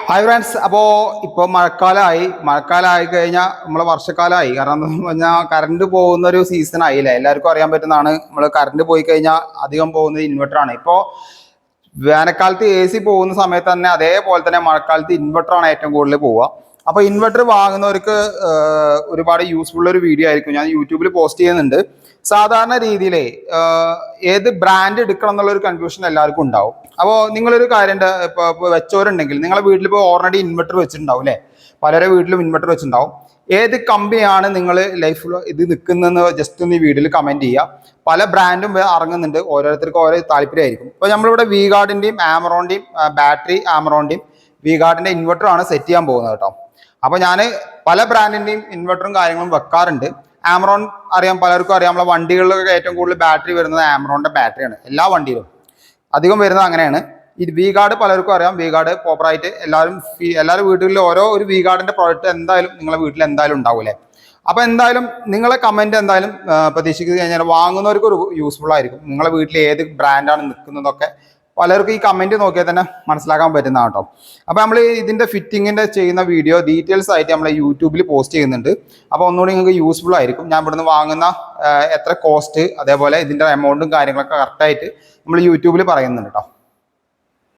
Hi friends. അപ്പോൾ ഇപ്പോൾ മഴക്കാലമായി കഴിഞ്ഞാൽ നമ്മൾ വർഷക്കാലമായി. കാരണം എന്താണെന്ന് പറഞ്ഞാൽ കറണ്ട് പോകുന്ന ഒരു സീസൺ ആയില്ലേ, എല്ലാവർക്കും അറിയാൻ പറ്റുന്നതാണ്. നമ്മൾ കറണ്ട് പോയി കഴിഞ്ഞാൽ അധികം പോകുന്നത് ഇൻവെർട്ടറാണ്. ഇപ്പോൾ വേനൽക്കാലത്ത് AC പോകുന്ന സമയത്ത് തന്നെ അതേപോലെ തന്നെ മഴക്കാലത്ത് ഇൻവെർട്ടറാണ് ഏറ്റവും കൂടുതൽ പോവുക. അപ്പോൾ ഇൻവെർട്ടർ വാങ്ങുന്നവർക്ക് ഒരുപാട് യൂസ്ഫുൾ ഒരു വീഡിയോ ആയിരിക്കും ഞാൻ യൂട്യൂബിൽ പോസ്റ്റ് ചെയ്യുന്നുണ്ട്. സാധാരണ രീതിയിലേ ഏത് ബ്രാൻഡ് എടുക്കണം എന്നുള്ളൊരു കൺഫ്യൂഷൻ എല്ലാവർക്കും ഉണ്ടാവും. അപ്പോൾ നിങ്ങളൊരു കാര്യം ഇപ്പോൾ വെച്ചവരുണ്ടെങ്കിൽ നിങ്ങളെ വീട്ടിൽ ഇപ്പോൾ ഓൾറെഡി ഇൻവെർട്ടർ വെച്ചിട്ടുണ്ടാവും അല്ലേ, പലരുടെ വീട്ടിലും ഇൻവെർട്ടർ വെച്ചിട്ടുണ്ടാവും. ഏത് കമ്പനിയാണ് നിങ്ങൾ ലൈഫിൽ ഇത് നിൽക്കുന്നതെന്ന് ജസ്റ്റ് ഒന്ന് ഈ വീഡിയോയിൽ കമൻറ്റ് ചെയ്യുക. പല ബ്രാൻഡും ഇറങ്ങുന്നുണ്ട്, ഓരോരുത്തർക്കും ഓരോ താല്പര്യമായിരിക്കും. ഇപ്പോൾ നമ്മളിവിടെ വി ഗാർഡിൻ്റെയും ആമറോണിൻ്റെയും ബാറ്ററി ആമറോണിൻ്റെയും വി ഗാർഡിൻ്റെ ഇൻവെർട്ടറാണ് സെറ്റ് ചെയ്യാൻ പോകുന്നത് കേട്ടോ. അപ്പോൾ ഞാൻ പല ബ്രാൻഡിൻ്റെയും ഇൻവെർട്ടറും കാര്യങ്ങളും വെക്കാറുണ്ട്. ആമറോൺ അറിയാം, പലർക്കും അറിയാം. നമ്മളെ വണ്ടികളിലൊക്കെ ഏറ്റവും കൂടുതൽ ബാറ്ററി വരുന്നത് ആമറോണിൻ്റെ ബാറ്ററിയാണ്. എല്ലാ വണ്ടിയിലും അധികം വരുന്നത് അങ്ങനെയാണ്. ഈ വി ഗാർഡ് പലർക്കും അറിയാം. വി ഗാർഡ് പ്രോപ്പറായിട്ട് എല്ലാവരും വീടുകളിലും ഓരോ ഒരു വി ഗാർഡിൻ്റെ പ്രോഡക്റ്റ് എന്തായാലും നിങ്ങളുടെ വീട്ടിൽ എന്തായാലും ഉണ്ടാവില്ലേ. അപ്പോൾ എന്തായാലും നിങ്ങളെ കമൻറ്റ് എന്തായാലും പ്രതീക്ഷിക്കുന്നത് കഴിഞ്ഞാൽ വാങ്ങുന്നവർക്ക് ഒരു യൂസ്ഫുൾ ആയിരിക്കും. നിങ്ങളുടെ വീട്ടിൽ ഏത് ബ്രാൻഡാണ് നിൽക്കുന്നതൊക്കെ പലർക്കും ഈ കമൻറ്റ് നോക്കിയാൽ തന്നെ മനസ്സിലാക്കാൻ പറ്റുന്നതാണ് കേട്ടോ. അപ്പോൾ നമ്മൾ ഇതിൻ്റെ ഫിറ്റിങ്ങിൻ്റെ ചെയ്യുന്ന വീഡിയോ ഡീറ്റെയിൽസ് ആയിട്ട് നമ്മൾ യൂട്യൂബിൽ പോസ്റ്റ് ചെയ്യുന്നുണ്ട്. അപ്പോൾ ഒന്നുകൂടി നിങ്ങൾക്ക് യൂസ്ഫുൾ ആയിരിക്കും. ഞാൻ ഇവിടുന്ന് വാങ്ങുന്ന എത്ര കോസ്റ്റ്, അതേപോലെ ഇതിൻ്റെ എമൗണ്ടും കാര്യങ്ങളൊക്കെ കറക്റ്റായിട്ട് നമ്മൾ യൂട്യൂബിൽ പറയുന്നുണ്ട് കേട്ടോ.